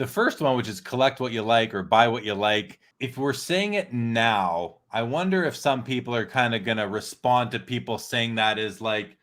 the first one, which is collect what you like or buy what you like, if we're saying it now, I wonder if some people are kind of going to respond to people saying that is like,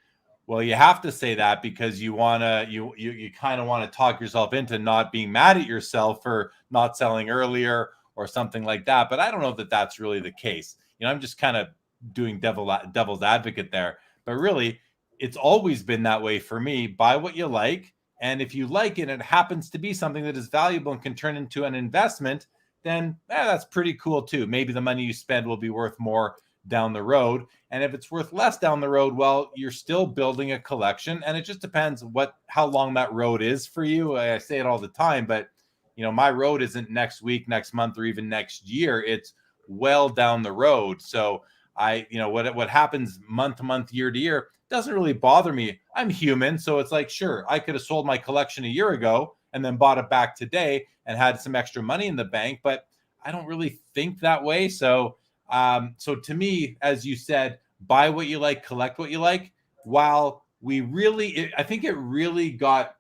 well, you have to say that because you want to, you kind of want to talk yourself into not being mad at yourself for not selling earlier or something like that. But I don't know that that's really the case. I'm just kind of doing devil's advocate there. But really, it's always been that way for me. Buy what you like. And if you like it, and it happens to be something that is valuable and can turn into an investment, then that's pretty cool too. Maybe the money you spend will be worth more down the road. And if it's worth less down the road, well, you're still building a collection. And it just depends how long that road is for you. I say it all the time, but my road isn't next week, next month, or even next year. It's well down the road. So what happens month to month, year to year doesn't really bother me. I'm human. So it's like, sure, I could have sold my collection a year ago and then bought it back today and had some extra money in the bank, but I don't really think that way. So to me, as you said, buy what you like, collect what you like. While I think it really got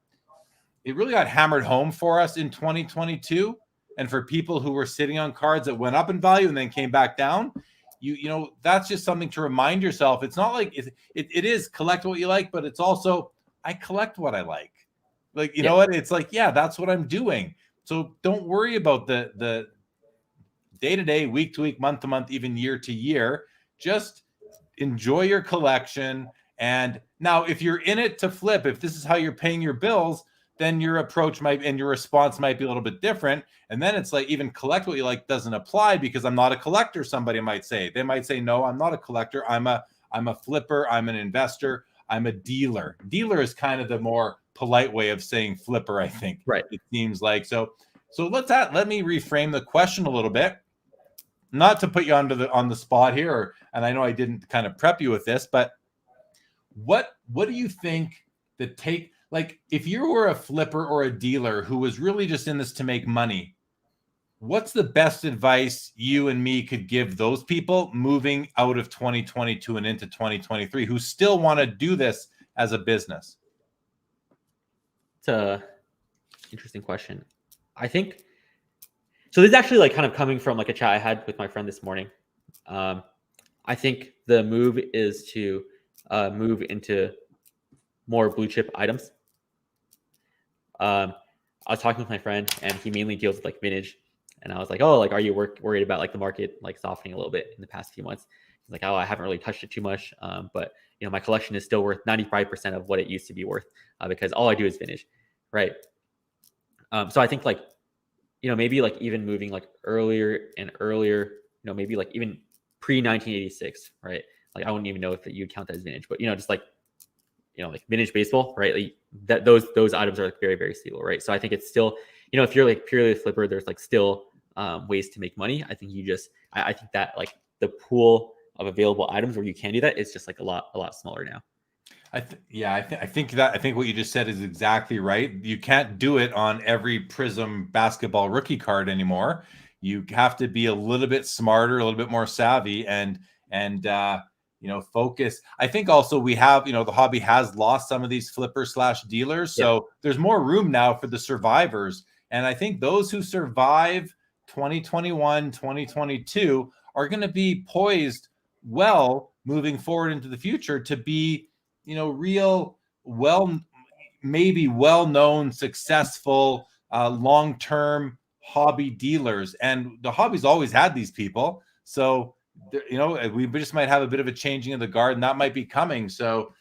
hammered home for us in 2022. And for people who were sitting on cards that went up in value and then came back down, that's just something to remind yourself. It's not like it is collect what you like, but it's also I collect what I like. Like, you know what? It's like, yeah, that's what I'm doing. So don't worry about the day to day, week to week, month to month, even year to year. Just enjoy your collection. And now if you're in it to flip, if this is how you're paying your bills, then your approach and your response might be a little bit different. And then it's like, even collect what you like doesn't apply because I'm not a collector. Somebody might say, they might say, no, I'm not a collector. I'm a flipper. I'm an investor. I'm a dealer. Dealer is kind of the more polite way of saying flipper, I think. Right. It seems like. So let me reframe the question a little bit. Not to put you on the spot here, and I know I didn't kind of prep you with this, but what do you think like if you were a flipper or a dealer who was really just in this to make money, what's the best advice you and me could give those people moving out of 2022 and into 2023 who still want to do this as a business? It's a interesting question. I think so. This is actually like kind of coming from like a chat I had with my friend this morning. I think the move is to move into more blue chip items. I was talking with my friend, and he mainly deals with like vintage. And I was like, "Oh, like, are you worried about like the market like softening a little bit in the past few months?" He's like, "Oh, I haven't really touched it too much, but my collection is still worth 95% of what it used to be worth because all I do is vintage, right?" So I think like, maybe like even moving like earlier and earlier, maybe like even pre 1986, right? Like I wouldn't even know if you'd count that as vintage, but just like like vintage baseball, right? Like that those items are like very, very stable, right? So I think it's still, if you're like purely a flipper, there's like still ways to make money. I think I think that like the pool of available items where you can do that is just like a lot smaller now. I think what you just said is exactly right. You can't do it on every Prism basketball rookie card anymore. You have to be a little bit smarter, a little bit more savvy, and focus. I think also we have, the hobby has lost some of these flipper/dealers. So there's more room now for the survivors. And I think those who survive 2021, 2022 are going to be poised well moving forward into the future to be, real, maybe well-known, successful, long-term hobby dealers. And the hobby's always had these people. So we just might have a bit of a changing of the guard, and that might be coming. So